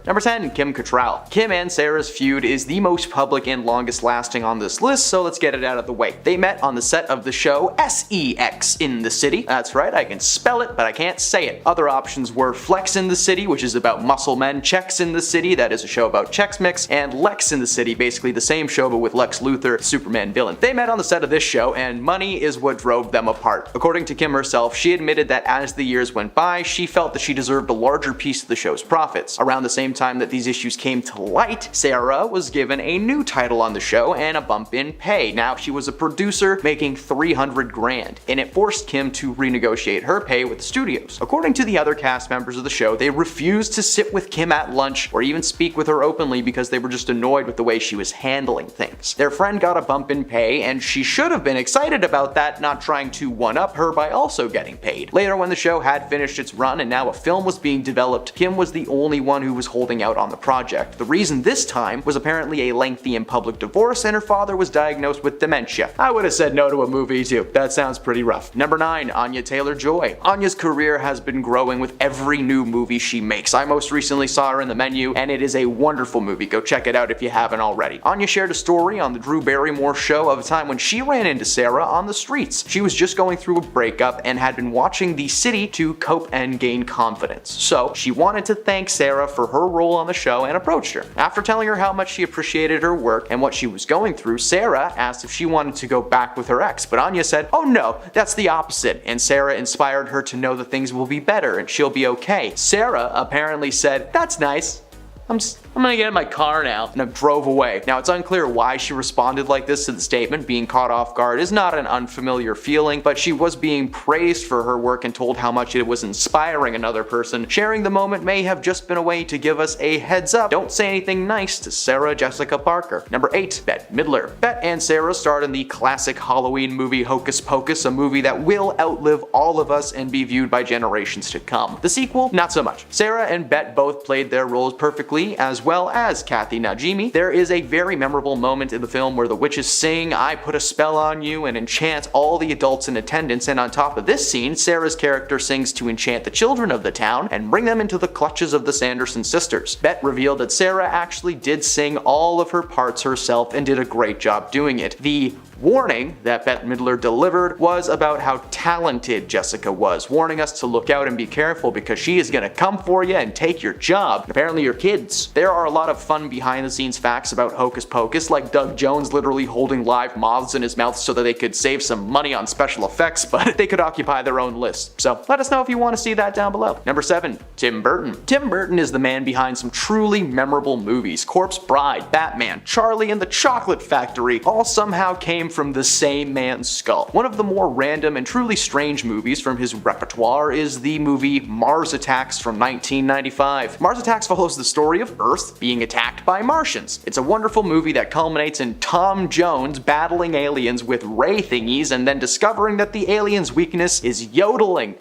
Number 10. Kim Cattrall. Kim and Sarah's feud is the most public and longest lasting on this list, so let's get it out of the way. They met on the set of the show SEX in the City. That's right, I can spell it, but I can't say it. Other options were Flex in the City, which is about muscle men, Checks in the City, that is a show about Chex Mix, and Lex in the City, basically the same show but with Lex Luthor, Superman villain. They met on the set of this show, and money is what drove them apart. According to Kim herself, she admitted that as the years went by, she felt that she deserved a larger piece of the show's profits. Around the same time that these issues came to light, Sarah was given a new title on the show and a bump in pay. Now she was a producer making $300 grand, and it forced Kim to renegotiate her pay with the studios. According to the other cast members of the show, they refused to sit with Kim at lunch or even speak with her openly because they were just annoyed with the way she was handling things. Their friend got a bump in pay, and she should have been excited about that, not trying to one-up her by also getting paid. Later, when the show had finished its run and now a film was being developed, Kim was the only one who was holding out on the project. The reason this time was apparently a lengthy and public divorce, and her father was diagnosed with dementia. I would have said no to a movie too. That sounds pretty rough. Number 9. Anya Taylor-Joy. Anya's career has been growing with every new movie she makes. I most recently saw her in The Menu, and it is a wonderful movie. Go check it out if you haven't already. Anya shared a story on the Drew Barrymore show of a time when she ran into Sarah on the streets. She was just going through a breakup and had been watching The City to cope and gain confidence. So she wanted to thank Sarah for her role on the show and approached her. After telling her how much she appreciated her work and what she was going through, Sarah asked if she wanted to go back with her ex, but Anya said, "Oh no, that's the opposite," and Sarah inspired her to know that things will be better and she'll be okay. Sarah apparently said, "That's nice. I'm gonna get in my car now," and drove away. Now, it's unclear why she responded like this to the statement. Being caught off guard is not an unfamiliar feeling, but she was being praised for her work and told how much it was inspiring another person. Sharing the moment may have just been a way to give us a heads up. Don't say anything nice to Sarah Jessica Parker. Number 8. Bette Midler. Bette and Sarah starred in the classic Halloween movie Hocus Pocus, a movie that will outlive all of us and be viewed by generations to come. The sequel, not so much. Sarah and Bette both played their roles perfectly, as well as Kathy Najimy. There is a very memorable moment in the film where the witches sing "I put a spell on you" and enchant all the adults in attendance, and on top of this scene, Sarah's character sings to enchant the children of the town and bring them into the clutches of the Sanderson sisters. Bette revealed that Sarah actually did sing all of her parts herself and did a great job doing it. The warning that Bette Midler delivered was about how talented Jessica was, warning us to look out and be careful because she is gonna come for you and take your job, and apparently your kids. There are a lot of fun behind the scenes facts about Hocus Pocus, like Doug Jones literally holding live moths in his mouth so that they could save some money on special effects, but they could occupy their own list. So let us know if you want to see that down below. Number 7. Tim Burton. Tim Burton is the man behind some truly memorable movies. Corpse Bride, Batman, Charlie and the Chocolate Factory all somehow came from the same man's skull. One of the more random and truly strange movies from his repertoire is the movie Mars Attacks from 1995. Mars Attacks follows the story of Earth being attacked by Martians. It's a wonderful movie that culminates in Tom Jones battling aliens with ray thingies and then discovering that the aliens' weakness is yodeling.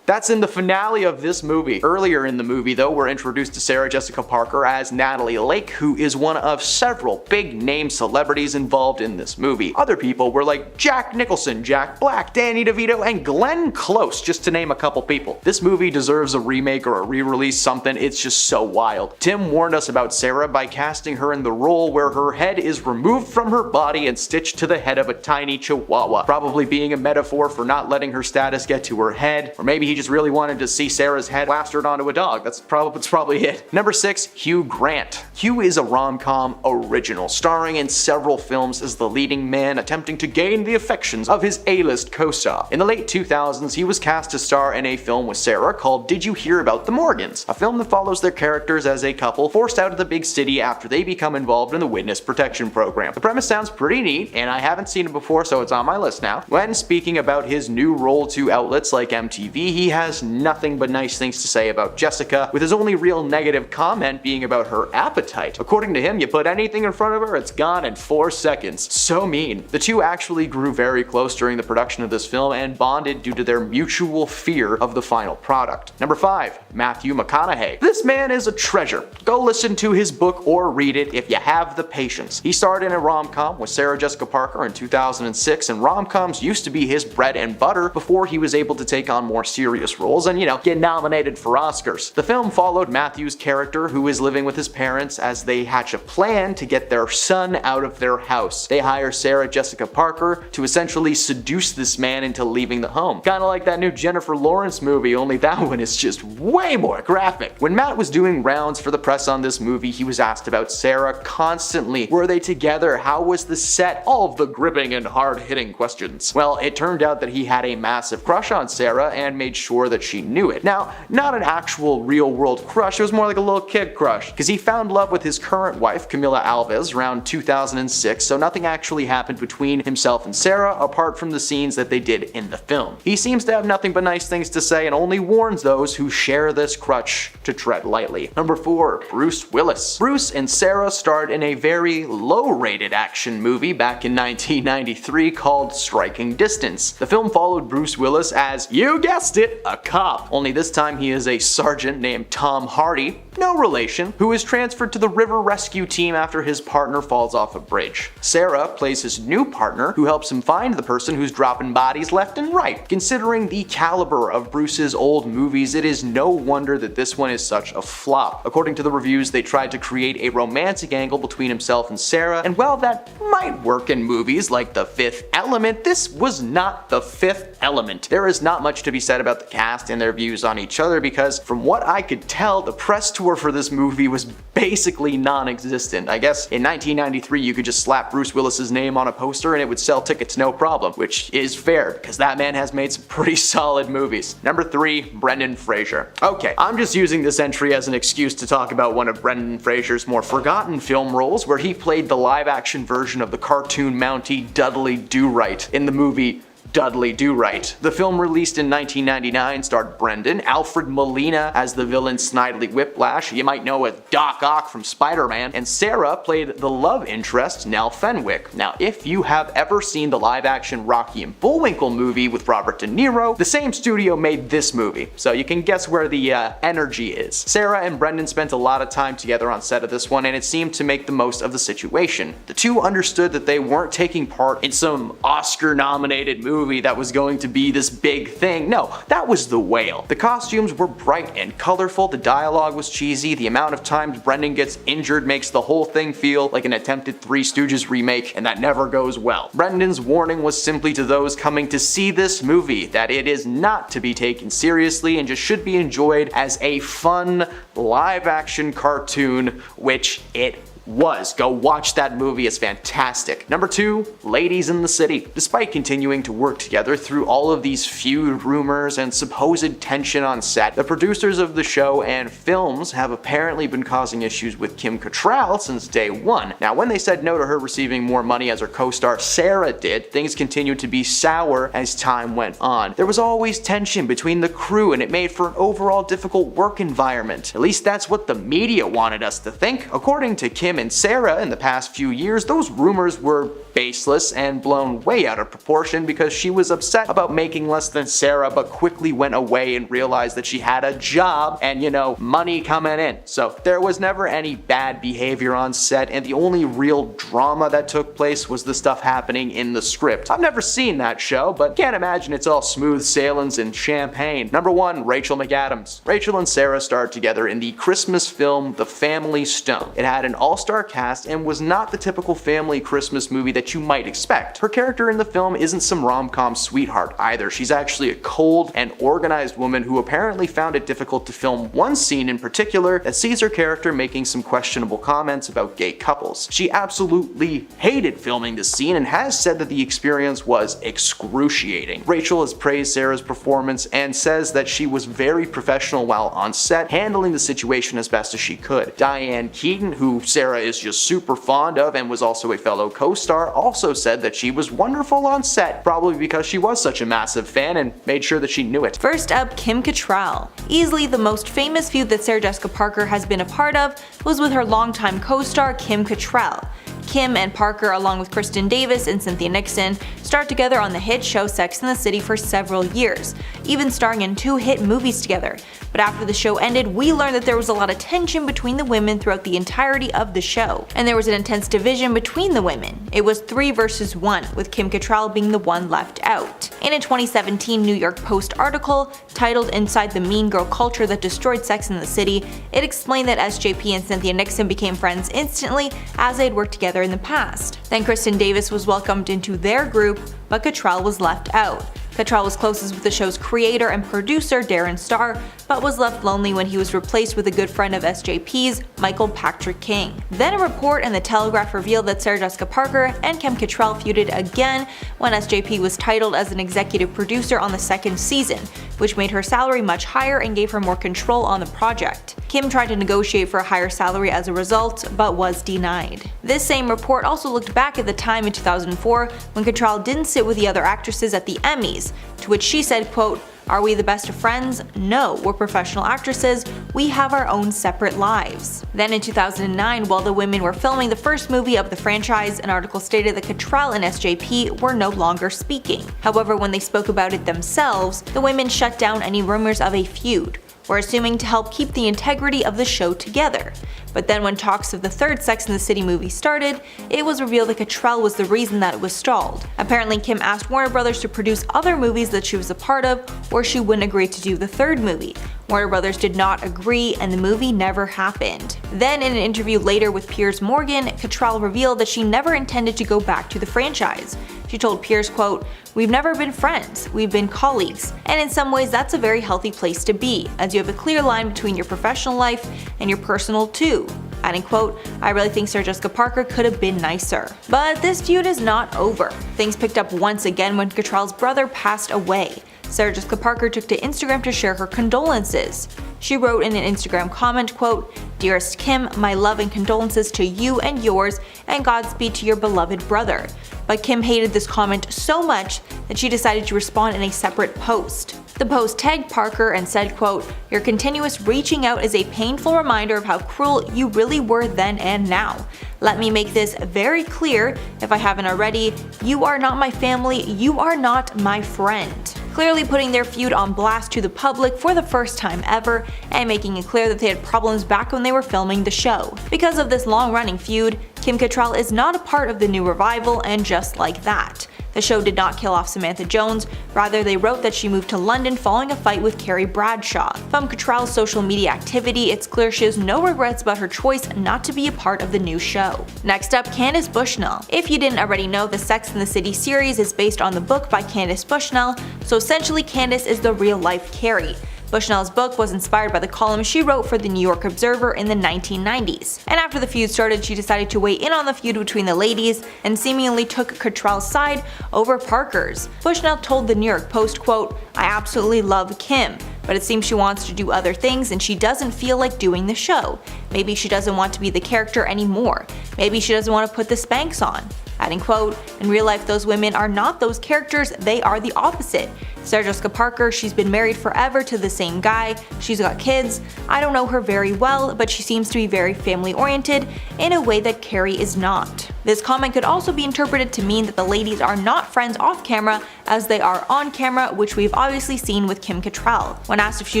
That's in the finale of this movie. Earlier in the movie, though, we're introduced to Sarah Jessica Parker as Natalie Lake, who is one of several big-name celebrities involved in this movie. Other people were like Jack Nicholson, Jack Black, Danny DeVito, and Glenn Close, just to name a couple people. This movie deserves a remake or a re-release, something. It's just so wild. Tim warned us about Sarah by casting her in the role where her head is removed from her body and stitched to the head of a tiny chihuahua, probably being a metaphor for not letting her status get to her head, or maybe he just really wanted to see Sarah's head plastered onto a dog. That's probably it. Number 6. Hugh Grant. Hugh is a rom-com original, starring in several films as the leading man attempting to gain the affections of his A-list co-star. In the late 2000s, he was cast to star in a film with Sarah called Did You Hear About the Morgans?, a film that follows their characters as a couple forced out of the big city after they become involved in the witness protection program. The premise sounds pretty neat, and I haven't seen it before, so it's on my list now. When speaking about his new role to outlets like MTV, he has nothing but nice things to say about Jessica, with his only real negative comment being about her appetite. According to him, you put anything in front of her, it's gone in 4 seconds. So mean. The two actually grew very close during the production of this film and bonded due to their mutual fear of the final product. Number 5. Matthew McConaughey. This man is a treasure. Go listen to his book or read it if you have the patience. He starred in a rom-com with Sarah Jessica Parker in 2006, and rom-coms used to be his bread and butter before he was able to take on more serious serious roles and, get nominated for Oscars. The film followed Matthew's character, who is living with his parents as they hatch a plan to get their son out of their house. They hire Sarah Jessica Parker to essentially seduce this man into leaving the home. Kinda like that new Jennifer Lawrence movie, only that one is just way more graphic. When Matt was doing rounds for the press on this movie, he was asked about Sarah constantly. Were they together? How was the set? All of the gripping and hard-hitting questions. Well, it turned out that he had a massive crush on Sarah and made sure that she knew it. Now, not an actual real-world crush, it was more like a little kid crush, because he found love with his current wife, Camila Alves, around 2006, so nothing actually happened between himself and Sarah apart from the scenes that they did in the film. He seems to have nothing but nice things to say and only warns those who share this crutch to tread lightly. Number 4. Bruce Willis. Bruce and Sarah starred in a very low-rated action movie back in 1993 called Striking Distance. The film followed Bruce Willis as, you guessed it, a cop. Only this time he is a sergeant named Tom Hardy, no relation, who is transferred to the river rescue team after his partner falls off a bridge. Sarah plays his new partner, who helps him find the person who's dropping bodies left and right. Considering the caliber of Bruce's old movies, it is no wonder that this one is such a flop. According to the reviews, they tried to create a romantic angle between himself and Sarah, and while that might work in movies like The Fifth Element, this was not The Fifth Element. There is not much to be said about the cast and their views on each other because, from what I could tell, the press tour for this movie was basically non-existent. I guess in 1993 you could just slap Bruce Willis's name on a poster and it would sell tickets no problem, which is fair because that man has made some pretty solid movies. Number 3. Brendan Fraser. Okay, I'm just using this entry as an excuse to talk about one of Brendan Fraser's more forgotten film roles, where he played the live-action version of the cartoon Mountie Dudley Do-Right in the movie Dudley Do-Right. The film, released in 1999, starred Brendan, Alfred Molina as the villain Snidely Whiplash, you might know as Doc Ock from Spider-Man, and Sarah played the love interest Nell Fenwick. Now, if you have ever seen the live-action Rocky and Bullwinkle movie with Robert De Niro, the same studio made this movie, so you can guess where the energy is. Sarah and Brendan spent a lot of time together on set of this one, and it seemed to make the most of the situation. The two understood that they weren't taking part in some Oscar-nominated movie that was going to be this big thing. No, that was The Whale. The costumes were bright and colorful, the dialogue was cheesy, the amount of times Brendan gets injured makes the whole thing feel like an attempted Three Stooges remake, and that never goes well. Brendan's warning was simply to those coming to see this movie that it is not to be taken seriously and just should be enjoyed as a fun live-action cartoon, which it was. Go watch that movie, it's fantastic. Number 2, Ladies in the City. Despite continuing to work together through all of these feud rumors and supposed tension on set, the producers of the show and films have apparently been causing issues with Kim Cattrall since day one. Now, when they said no to her receiving more money as her co-star Sarah did, things continued to be sour as time went on. There was always tension between the crew and it made for an overall difficult work environment. At least that's what the media wanted us to think. According to Kim and Sarah, in the past few years, those rumors were baseless and blown way out of proportion because she was upset about making less than Sarah but quickly went away and realized that she had a job and, money coming in. So there was never any bad behavior on set, and the only real drama that took place was the stuff happening in the script. I've never seen that show, but can't imagine it's all smooth sailings and champagne. Number 1, Rachel McAdams. Rachel and Sarah starred together in the Christmas film The Family Stone. It had an all-star cast and was not the typical family Christmas movie that you might expect. Her character in the film isn't some rom-com sweetheart either. She's actually a cold and organized woman who apparently found it difficult to film one scene in particular that sees her character making some questionable comments about gay couples. She absolutely hated filming this scene and has said that the experience was excruciating. Rachel has praised Sarah's performance and says that she was very professional while on set, handling the situation as best as she could. Diane Keaton, who Sarah is just super fond of and was also a fellow co-star, also said that she was wonderful on set, probably because she was such a massive fan and made sure that she knew it. First up, Kim Cattrall. Easily the most famous feud that Sarah Jessica Parker has been a part of was with her longtime co-star Kim Cattrall. Kim and Parker, along with Kristen Davis and Cynthia Nixon, starred together on the hit show Sex and the City for several years, even starring in 2 hit movies together. But after the show ended, we learned that there was a lot of tension between the women throughout the entirety of the show, and there was an intense division between the women. It was 3 versus 1, with Kim Cattrall being the one left out. In a 2017 New York Post article titled "Inside the Mean Girl Culture That Destroyed Sex and the City," it explained that SJP and Cynthia Nixon became friends instantly as they had worked together in the past. Then Kristen Davis was welcomed into their group, but Cattrall was left out. Cattrall was closest with the show's creator and producer Darren Star, but was left lonely when he was replaced with a good friend of SJP's, Michael Patrick King. Then a report in the Telegraph revealed that Sarah Jessica Parker and Kim Cattrall feuded again when SJP was titled as an executive producer on the 2nd season, which made her salary much higher and gave her more control on the project. Kim tried to negotiate for a higher salary as a result, but was denied. This same report also looked back at the time in 2004 when Cattrall didn't sit with the other actresses at the Emmys, to which she said, quote, "Are we the best of friends? No, we're professional actresses. We have our own separate lives." Then in 2009, while the women were filming the first movie of the franchise, an article stated that Cattrall and SJP were no longer speaking. However, when they spoke about it themselves, the women shut down any rumors of a feud. We're assuming to help keep the integrity of the show together. But then when talks of the 3rd Sex and the City movie started, it was revealed that Cattrall was the reason that it was stalled. Apparently Kim asked Warner Brothers to produce other movies that she was a part of, or she wouldn't agree to do the 3rd movie. Warner Brothers did not agree, and the movie never happened. Then in an interview later with Piers Morgan, Cattrall revealed that she never intended to go back to the franchise. She told Piers, quote, "We've never been friends, we've been colleagues, and in some ways that's a very healthy place to be, as you have a clear line between your professional life and your personal too." Adding, quote, "I really think Sarah Jessica Parker could have been nicer." But this feud is not over. Things picked up once again when Cattrall's brother passed away. Sarah Jessica Parker took to Instagram to share her condolences. She wrote in an Instagram comment, quote, "Dearest Kim, my love and condolences to you and yours, and Godspeed to your beloved brother." But Kim hated this comment so much that she decided to respond in a separate post. The post tagged Parker and said, quote, "Your continuous reaching out is a painful reminder of how cruel you really were then and now. Let me make this very clear, if I haven't already, you are not my family, you are not my friend." Clearly putting their feud on blast to the public for the first time ever, and making it clear that they had problems back when they were filming the show. Because of this long-running feud, Kim Cattrall is not a part of the new revival, and just like that, the show did not kill off Samantha Jones, rather they wrote that she moved to London following a fight with Carrie Bradshaw. From Cattrall's social media activity, it's clear she has no regrets about her choice not to be a part of the new show. Next up, Candace Bushnell. If you didn't already know, the Sex and the City series is based on the book by Candace Bushnell, so essentially Candace is the real-life Carrie. Bushnell's book was inspired by the column she wrote for the New York Observer in the 1990s. And after the feud started, she decided to weigh in on the feud between the ladies and seemingly took Cattrall's side over Parker's. Bushnell told the New York Post, quote, "I absolutely love Kim, but it seems she wants to do other things and she doesn't feel like doing the show. Maybe she doesn't want to be the character anymore. Maybe she doesn't want to put the Spanx on." Adding, quote, "In real life those women are not those characters, they are the opposite. Sarah Jessica Parker, she's been married forever to the same guy, she's got kids. I don't know her very well, but she seems to be very family oriented in a way that Carrie is not." This comment could also be interpreted to mean that the ladies are not friends off camera as they are on camera, which we've obviously seen with Kim Cattrall. When asked if she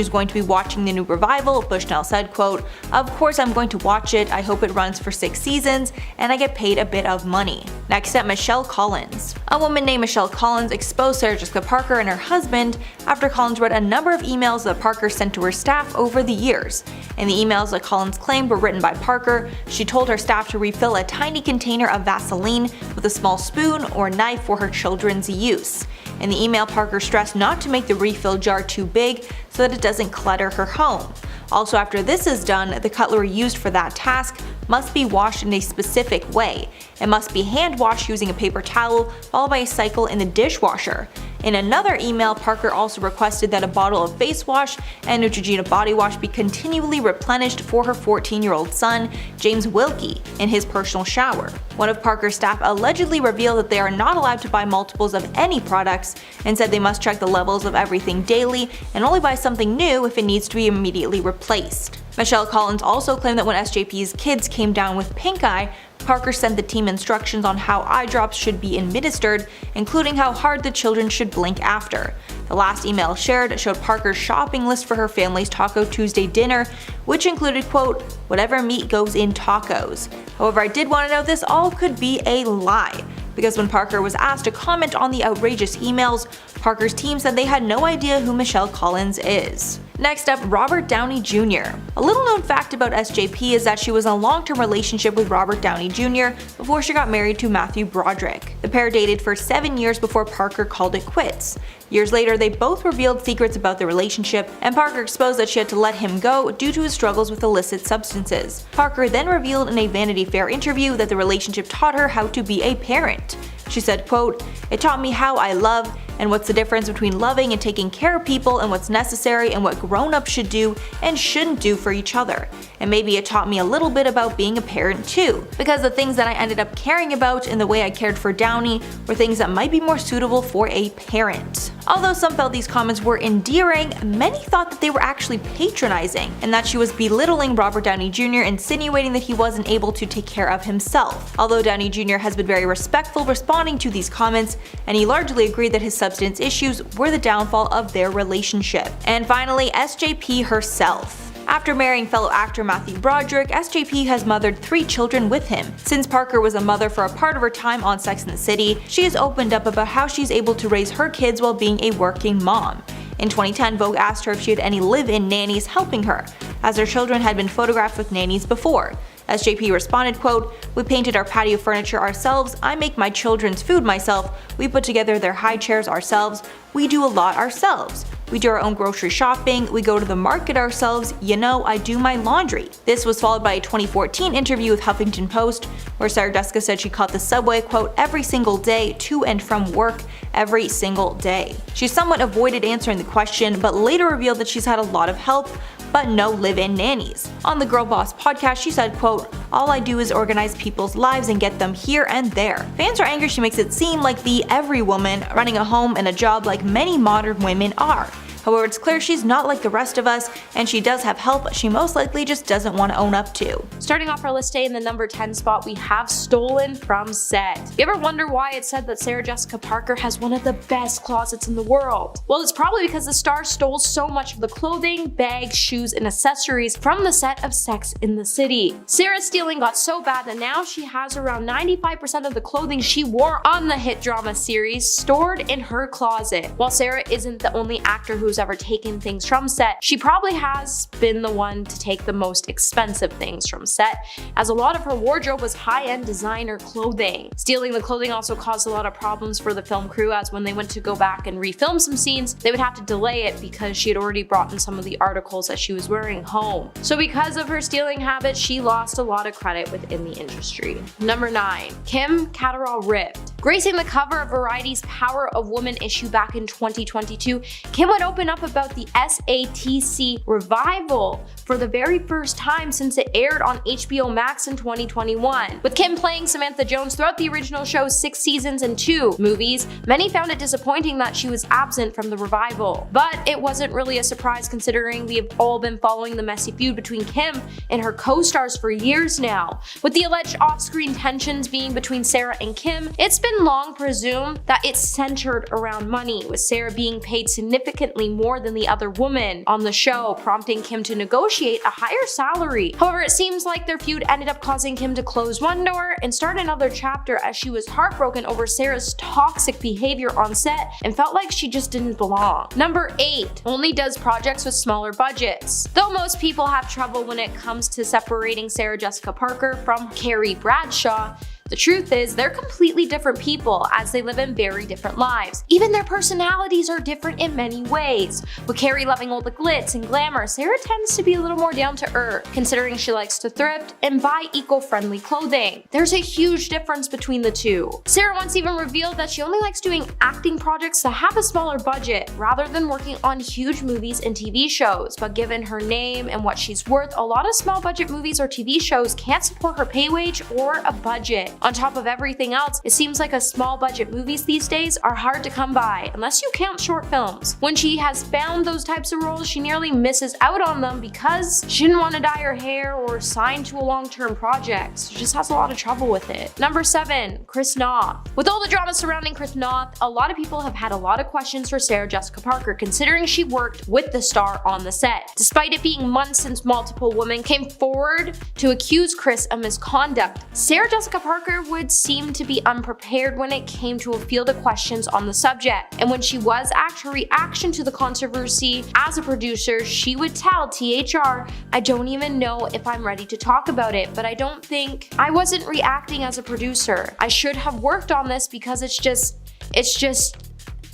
was going to be watching the new revival, Bushnell said, quote, "Of course I'm going to watch it, I hope it runs for 6 seasons, and I get paid a bit of money." Next up, Michelle Collins. A woman named Michelle Collins exposed Sarah Jessica Parker and her husband after Collins read a number of emails that Parker sent to her staff over the years. In the emails that Collins claimed were written by Parker, she told her staff to refill a tiny container of Vaseline with a small spoon or knife for her children's use. In the email, Parker stressed not to make the refill jar too big so that it doesn't clutter her home. Also, after this is done, the cutlery used for that task must be washed in a specific way. It must be hand washed using a paper towel followed by a cycle in the dishwasher. In another email, Parker also requested that a bottle of face wash and Neutrogena body wash be continually replenished for her 14-year-old son, James Wilkie, in his personal shower. One of Parker's staff allegedly revealed that they are not allowed to buy multiples of any products and said they must check the levels of everything daily and only buy something new if it needs to be immediately replaced. Michelle Collins also claimed that when SJP's kids came down with pink eye, Parker sent the team instructions on how eye drops should be administered, including how hard the children should blink after. The last email shared showed Parker's shopping list for her family's Taco Tuesday dinner, which included, quote, "whatever meat goes in tacos." However, I did want to note this all could be a lie, because when Parker was asked to comment on the outrageous emails, Parker's team said they had no idea who Michelle Collins is. Next up, Robert Downey Jr. A little known fact about SJP is that she was in a long-term relationship with Robert Downey Jr. before she got married to Matthew Broderick. The pair dated for 7 years before Parker called it quits. Years later, they both revealed secrets about their relationship, and Parker exposed that she had to let him go due to his struggles with illicit substances. Parker then revealed in a Vanity Fair interview that the relationship taught her how to be a parent. She said, quote, "It taught me how I love, and what's the difference between loving and taking care of people, and what's necessary and what grown-ups should do and shouldn't do for each other. And maybe it taught me a little bit about being a parent too, because the things that I ended up caring about in the way I cared for Downey were things that might be more suitable for a parent." Although some felt these comments were endearing, many thought that they were actually patronizing, and that she was belittling Robert Downey Jr., insinuating that he wasn't able to take care of himself. Although Downey Jr. has been very respectful responding to these comments, and he largely agreed that his substance issues were the downfall of their relationship. And finally, SJP herself. After marrying fellow actor Matthew Broderick, SJP has mothered 3 children with him. Since Parker was a mother for a part of her time on Sex and the City, she has opened up about how she's able to raise her kids while being a working mom. In 2010, Vogue asked her if she had any live-in nannies helping her, as her children had been photographed with nannies before. SJP responded, quote, "We painted our patio furniture ourselves, I make my children's food myself, we put together their high chairs ourselves, we do a lot ourselves. We do our own grocery shopping, we go to the market ourselves, you know, I do my laundry." This was followed by a 2014 interview with Huffington Post, where Sarah Jessica said she caught the subway, quote, "every single day, to and from work, every single day." She somewhat avoided answering the question, but later revealed that she's had a lot of help, but no live-in nannies. On the Girl Boss podcast, she said, quote, "All I do is organize people's lives and get them here and there." Fans are angry she makes it seem like the every woman running a home and a job like many modern women are. However, it's clear she's not like the rest of us, and she does have help she most likely just doesn't want to own up to. Starting off our list today in the number 10 spot, we have Stolen from Set. You ever wonder why it's said that Sarah Jessica Parker has one of the best closets in the world? Well, it's probably because the star stole so much of the clothing, bags, shoes, and accessories from the set of Sex in the City. Sarah's stealing got so bad that now she has around 95% of the clothing she wore on the hit drama series stored in her closet. While Sarah isn't the only actor who's ever taken things from set, she probably has been the one to take the most expensive things from set, as a lot of her wardrobe was high-end designer clothing. Stealing the clothing also caused a lot of problems for the film crew, as when they went to go back and refilm some scenes, they would have to delay it because she had already brought in some of the articles that she was wearing home. So because of her stealing habits, she lost a lot of credit within the industry. Number 9. Kim Cattrall ripped. Gracing the cover of Variety's Power of Woman issue back in 2022, Kim would open up about the SATC revival for the very first time since it aired on HBO Max in 2021. With Kim playing Samantha Jones throughout the original show's 6 seasons and 2 movies, many found it disappointing that she was absent from the revival. But it wasn't really a surprise, considering we have all been following the messy feud between Kim and her co-stars for years now. With the alleged off-screen tensions being between Sarah and Kim, it's been long presumed that it's centered around money, with Sarah being paid significantly more than the other woman on the show, prompting Kim to negotiate a higher salary. However, it seems like their feud ended up causing Kim to close one door and start another chapter, as she was heartbroken over Sarah's toxic behavior on set and felt like she just didn't belong. Number 8. Only does projects with smaller budgets. Though most people have trouble when it comes to separating Sarah Jessica Parker from Carrie Bradshaw, the truth is, they're completely different people, as they live in very different lives. Even their personalities are different in many ways. With Carrie loving all the glitz and glamour, Sarah tends to be a little more down to earth, considering she likes to thrift and buy eco-friendly clothing. There's a huge difference between the two. Sarah once even revealed that she only likes doing acting projects that have a smaller budget, rather than working on huge movies and TV shows. But given her name and what she's worth, a lot of small budget movies or TV shows can't support her pay wage or a budget. On top of everything else, it seems like a small budget movies these days are hard to come by, unless you count short films. When she has found those types of roles, she nearly misses out on them because she didn't want to dye her hair or sign to a long-term project. She just has a lot of trouble with it. Number 7, Chris Noth. With all the drama surrounding Chris Noth, a lot of people have had a lot of questions for Sarah Jessica Parker, considering she worked with the star on the set. Despite it being months since multiple women came forward to accuse Chris of misconduct, Sarah Jessica Parker would seem to be unprepared when it came to a field of questions on the subject. And when she was asked her reaction to the controversy as a producer, she would tell THR, "I don't even know if I'm ready to talk about it, but I don't think I wasn't reacting as a producer. I should have worked on this because it's just.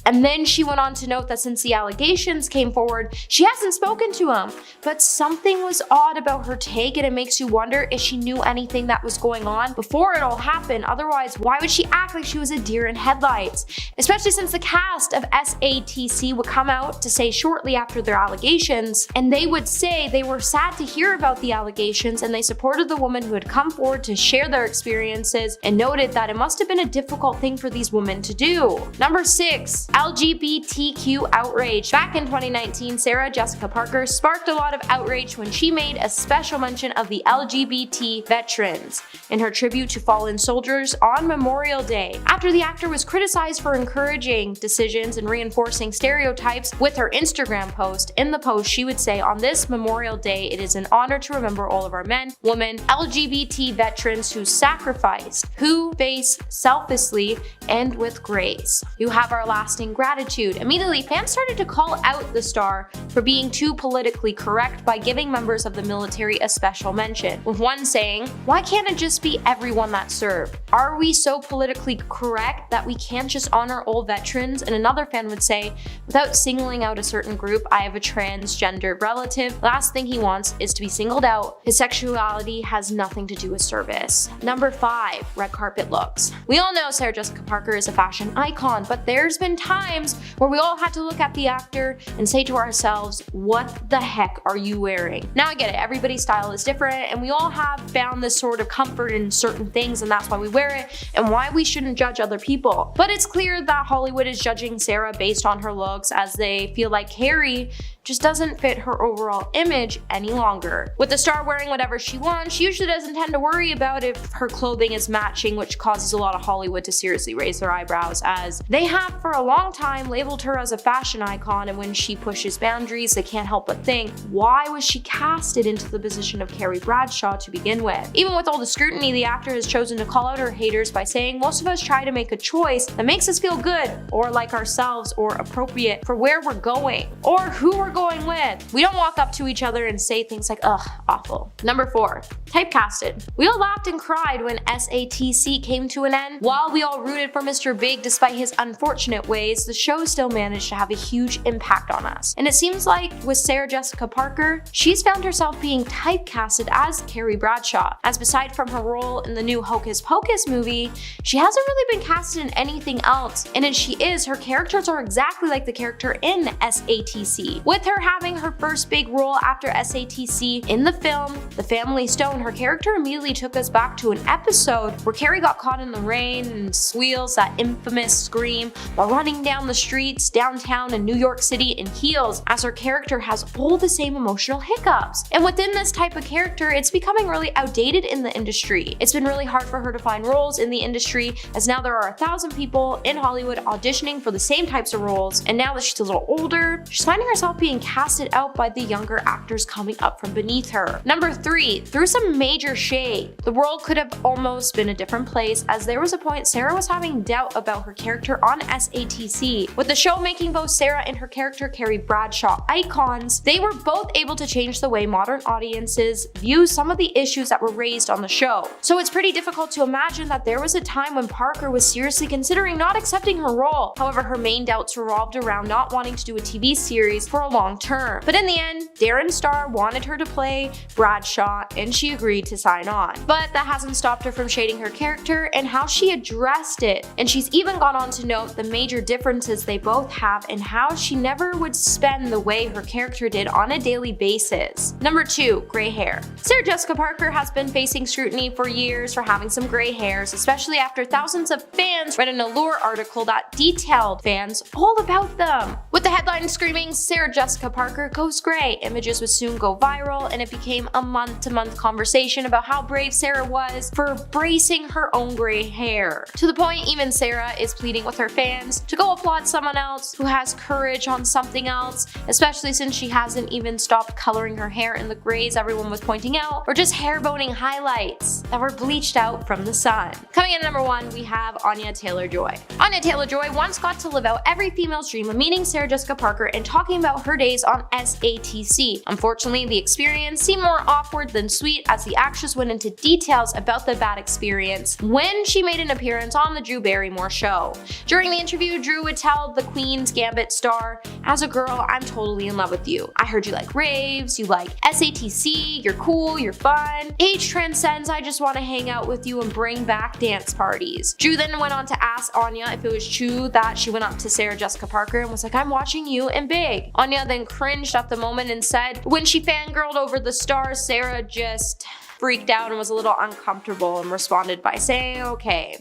And then she went on to note that since the allegations came forward, she hasn't spoken to him. But something was odd about her take, and it makes you wonder if she knew anything that was going on before it all happened. Otherwise, why would she act like she was a deer in headlights? Especially since the cast of SATC would come out to say shortly after their allegations, and they would say they were sad to hear about the allegations and they supported the woman who had come forward to share their experiences and noted that it must have been a difficult thing for these women to do. Number 6. LGBTQ outrage. Back in 2019, Sarah Jessica Parker sparked a lot of outrage when she made a special mention of the LGBT veterans in her tribute to fallen soldiers on Memorial Day. After the actor was criticized for encouraging decisions and reinforcing stereotypes with her Instagram post, in the post she would say, "On this Memorial Day, it is an honor to remember all of our men, women, LGBT veterans who sacrificed, who face selflessly and with grace, who have our lasting gratitude." Immediately, fans started to call out the star for being too politically correct by giving members of the military a special mention, with one saying, "Why can't it just be everyone that served? Are we so politically correct that we can't just honor all veterans?" And another fan would say, "Without singling out a certain group, I have a transgendered relative. The last thing he wants is to be singled out. His sexuality has nothing to do with service." Number 5, red carpet looks. We all know Sarah Jessica Parker is a fashion icon, but there's been times where we all had to look at the actor and say to ourselves, what the heck are you wearing? Now I get it, everybody's style is different and we all have found this sort of comfort in certain things and that's why we wear it and why we shouldn't judge other people. But it's clear that Hollywood is judging Sarah based on her looks, as they feel like Carrie just doesn't fit her overall image any longer. With the star wearing whatever she wants, she usually doesn't tend to worry about if her clothing is matching, which causes a lot of Hollywood to seriously raise their eyebrows, as they have for a long time labeled her as a fashion icon, and when she pushes boundaries, they can't help but think, why was she casted into the position of Carrie Bradshaw to begin with? Even with all the scrutiny, the actor has chosen to call out her haters by saying, "Most of us try to make a choice that makes us feel good or like ourselves or appropriate for where we're going or who we're going with. We don't walk up to each other and say things like, ugh, awful." Number 4, typecasted. We all laughed and cried when SATC came to an end. While we all rooted for Mr. Big despite his unfortunate ways, the show still managed to have a huge impact on us. And it seems like with Sarah Jessica Parker, she's found herself being typecasted as Carrie Bradshaw, as beside from her role in the new Hocus Pocus movie, she hasn't really been casted in anything else. And as she is, her characters are exactly like the character in SATC. With her having her first big role after SATC in the film The Family Stone, her character immediately took us back to an episode where Carrie got caught in the rain and squeals that infamous scream while running down the streets downtown in New York City in heels, as her character has all the same emotional hiccups. And within this type of character, it's becoming really outdated in the industry. It's been really hard for her to find roles in the industry, as now there are 1,000 people in Hollywood auditioning for the same types of roles, and now that she's a little older, she's finding herself being casted out by the younger actors coming up from beneath her. Number 3, through some major shade. The world could have almost been a different place, as there was a point Sarah was having doubt about her character on SATC. With the show making both Sarah and her character Carrie Bradshaw icons, they were both able to change the way modern audiences view some of the issues that were raised on the show. So it's pretty difficult to imagine that there was a time when Parker was seriously considering not accepting her role. However, her main doubts revolved around not wanting to do a TV series for a long term. But in the end, Darren Star wanted her to play Bradshaw and she agreed to sign on. But that hasn't stopped her from shading her character and how she addressed it. And she's even gone on to note the major differences they both have and how she never would spend the way her character did on a daily basis. Number 2, gray hair. Sarah Jessica Parker has been facing scrutiny for years for having some gray hairs, especially after thousands of fans read an Allure article that detailed fans all about them. With the headline screaming, "Sarah Jessica Parker goes gray," images would soon go viral and it became a month-to-month conversation about how brave Sarah was for bracing her own gray hair. To the point even Sarah is pleading with her fans to go applaud someone else who has courage on something else, especially since she hasn't even stopped coloring her hair in the grays everyone was pointing out, or just hair boning highlights that were bleached out from the sun. Coming in at number 1, we have Anya TaylorJoy. Anya TaylorJoy once got to live out every female's dream of meeting Sarah Jessica Parker and talking about her days on SATC. Unfortunately, the experience seemed more awkward than sweet as the actress went into details about the bad experience when she made an appearance on the Drew Barrymore show. During the interview, Drew would tell the Queen's Gambit star, "As a girl, I'm totally in love with you. I heard you like raves, you like SATC, you're cool, you're fun. Age transcends, I just want to hang out with you and bring back dance parties." Drew then went on to ask Anya if it was true that she went up to Sarah Jessica Parker and was like, "I'm watching you and Big." Anya then cringed at the moment and said when she fangirled over the stars, Sarah just freaked out and was a little uncomfortable and responded by saying, "Okay,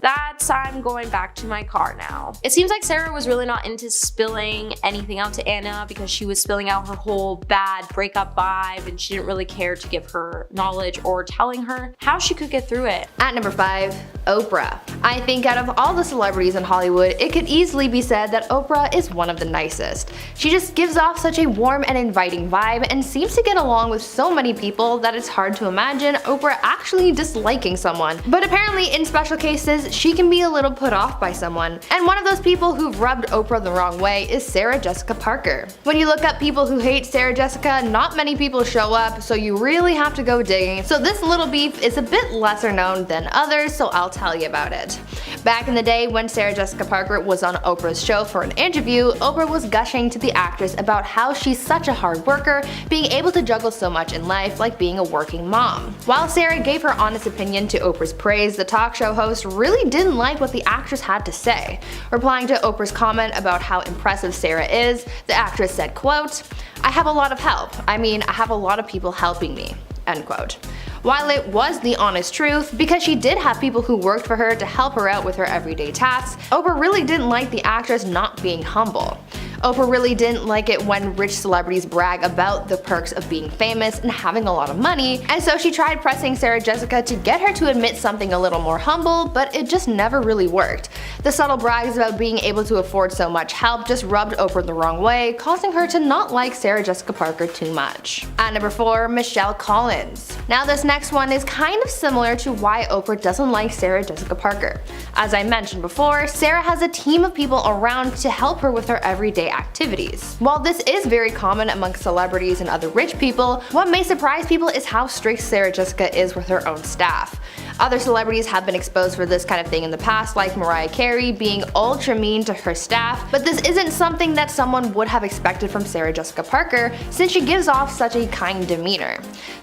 I'm going back to my car now." It seems like Sarah was really not into spilling anything out to Anna because she was spilling out her whole bad breakup vibe and she didn't really care to give her knowledge or telling her how she could get through it. At number 5, Oprah. I think out of all the celebrities in Hollywood, it could easily be said that Oprah is one of the nicest. She just gives off such a warm and inviting vibe and seems to get along with so many people that it's hard to imagine Oprah actually disliking someone. But apparently in special cases, she can be a little put off by someone. And one of those people who've rubbed Oprah the wrong way is Sarah Jessica Parker. When you look up people who hate Sarah Jessica, not many people show up, so you really have to go digging. So this little beef is a bit lesser known than others, so I'll tell you about it. Back in the day when Sarah Jessica Parker was on Oprah's show for an interview, Oprah was gushing to the actress about how she's such a hard worker, being able to juggle so much in life like being a working mom. While Sarah gave her honest opinion to Oprah's praise, the talk show host really didn't like what the actress had to say. Replying to Oprah's comment about how impressive Sarah is, the actress said, quote, "I have a lot of help. I have a lot of people helping me." End quote. While it was the honest truth, because she did have people who worked for her to help her out with her everyday tasks, Oprah really didn't like the actress not being humble. Oprah really didn't like it when rich celebrities brag about the perks of being famous and having a lot of money, and so she tried pressing Sarah Jessica to get her to admit something a little more humble, but it just never really worked. The subtle brags about being able to afford so much help just rubbed Oprah the wrong way, causing her to not like Sarah Jessica Parker too much. At number 4, Michelle Collins. Now this next one is kind of similar to why Oprah doesn't like Sarah Jessica Parker. As I mentioned before, Sarah has a team of people around to help her with her everyday activities. While this is very common among celebrities and other rich people, what may surprise people is how strict Sarah Jessica is with her own staff. Other celebrities have been exposed for this kind of thing in the past, like Mariah Carey being ultra mean to her staff, but this isn't something that someone would have expected from Sarah Jessica Parker since she gives off such a kind demeanor.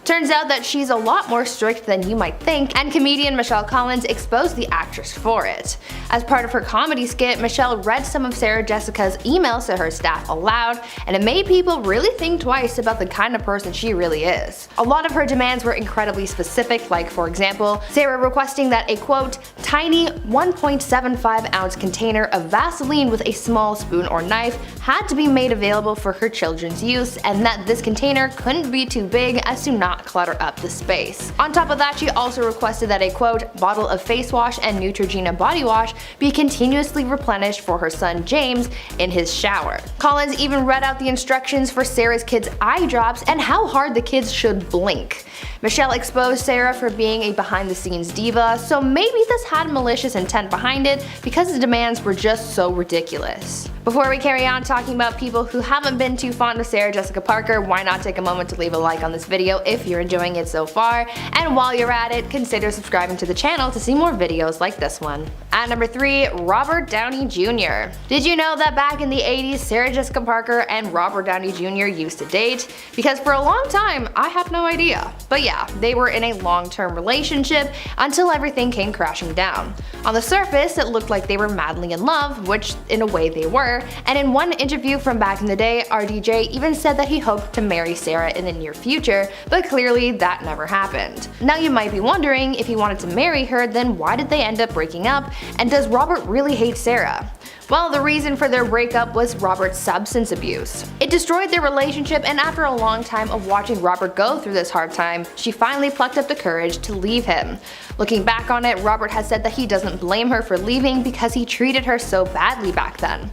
Turns out that she's a lot more strict than you might think, and comedian Michelle Collins exposed the actress for it. As part of her comedy skit, Michelle read some of Sarah Jessica's emails to her staff aloud, and it made people really think twice about the kind of person she really is. A lot of her demands were incredibly specific, like for example, Sarah requesting that a quote, tiny 1.75 ounce container of Vaseline with a small spoon or knife had to be made available for her children's use, and that this container couldn't be too big as to not clutter up the space. On top of that, she also requested that a quote, bottle of face wash and Neutrogena body wash be continuously replenished for her son James in his shower. Collins even read out the instructions for Sarah's kids' eye drops and how hard the kids should blink. Michelle exposed Sarah for being a behind-the-scenes diva, so maybe this had malicious intent behind it because the demands were just so ridiculous. Before we carry on talking about people who haven't been too fond of Sarah Jessica Parker, why not take a moment to leave a like on this video if you're enjoying it so far, and while you're at it, consider subscribing to the channel to see more videos like this one. At number 3, Robert Downey Jr. Did you know that back in the 80s maybe Sarah Jessica Parker and Robert Downey Jr. used to date, because for a long time I had no idea. But yeah, they were in a long-term relationship until everything came crashing down. On the surface, it looked like they were madly in love, which in a way they were, and in one interview from back in the day, RDJ even said that he hoped to marry Sarah in the near future, but clearly that never happened. Now you might be wondering, if he wanted to marry her, then why did they end up breaking up, and does Robert really hate Sarah? Well, the reason for their breakup was Robert's substance abuse. It destroyed their relationship, and after a long time of watching Robert go through this hard time, she finally plucked up the courage to leave him. Looking back on it, Robert has said that he doesn't blame her for leaving because he treated her so badly back then.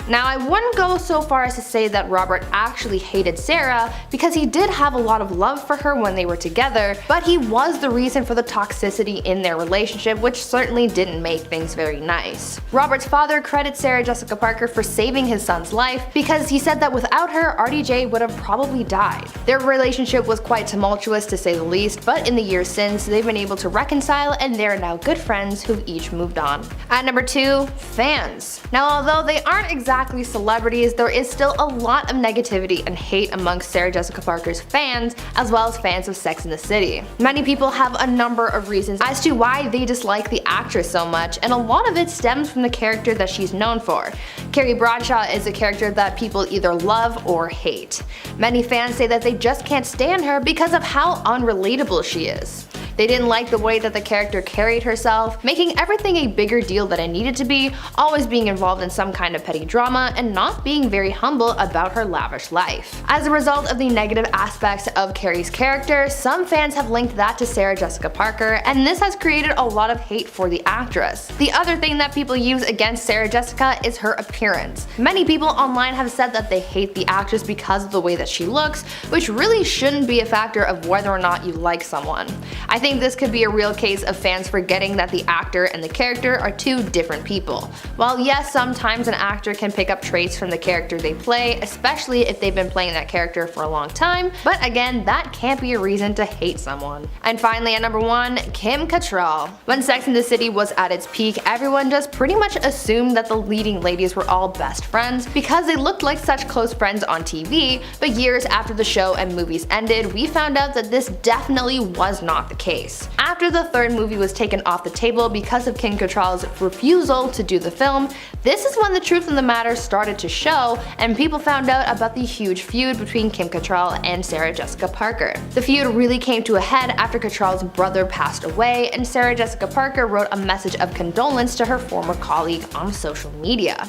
Now, I wouldn't go so far as to say that Robert actually hated Sarah, because he did have a lot of love for her when they were together, but he was the reason for the toxicity in their relationship, which certainly didn't make things very nice. Robert's father credits Sarah Jessica Parker for saving his son's life, because he said that without her, RDJ would have probably died. Their relationship was quite tumultuous to say the least, but in the years since, they've been able to reconcile, and they're now good friends who've each moved on. At number 2, fans. Now, although they aren't exactly celebrities, there is still a lot of negativity and hate amongst Sarah Jessica Parker's fans, as well as fans of Sex and the City. Many people have a number of reasons as to why they dislike the actress so much, and a lot of it stems from the character that she's known for. Carrie Bradshaw is a character that people either love or hate. Many fans say that they just can't stand her because of how unrelatable she is. They didn't like the way that the character carried herself, making everything a bigger deal than it needed to be, always being involved in some kind of petty drama, and not being very humble about her lavish life. As a result of the negative aspects of Carrie's character, some fans have linked that to Sarah Jessica Parker, and this has created a lot of hate for the actress. The other thing that people use against Sarah Jessica is her appearance. Many people online have said that they hate the actress because of the way that she looks, which really shouldn't be a factor of whether or not you like someone. I think this could be a real case of fans forgetting that the actor and the character are two different people. While yes, sometimes an actor can pick up traits from the character they play, especially if they've been playing that character for a long time, but again, that can't be a reason to hate someone. And finally, at number 1, Kim Cattrall. When Sex and the City was at its peak, everyone just pretty much assumed that the leading ladies were all best friends because they looked like such close friends on TV, but years after the show and movies ended, we found out that this definitely was not the case. After the third movie was taken off the table because of Kim Cattrall's refusal to do the film, this is when the truth of the matter started to show, and people found out about the huge feud between Kim Cattrall and Sarah Jessica Parker. The feud really came to a head after Cattrall's brother passed away, and Sarah Jessica Parker wrote a message of condolence to her former colleague on social media.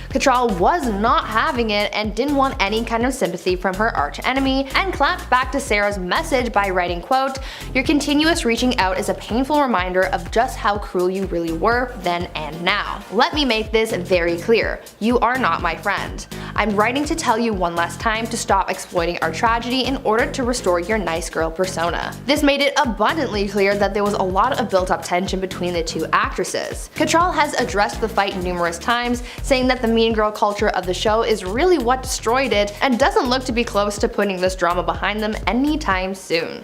Cattrall was not having it and didn't want any kind of sympathy from her arch-enemy, and clapped back to Sarah's message by writing, quote, "Your continuous reaching out is a painful reminder of just how cruel you really were then and now. Let me make this very clear. You are not my friend. I'm writing to tell you one last time to stop exploiting our tragedy in order to restore your nice girl persona." This made it abundantly clear that there was a lot of built-up tension between the two actresses. Cattrall has addressed the fight numerous times, saying that the mean girl culture of the show is really what destroyed it, and doesn't look to be close to putting this drama behind them anytime soon.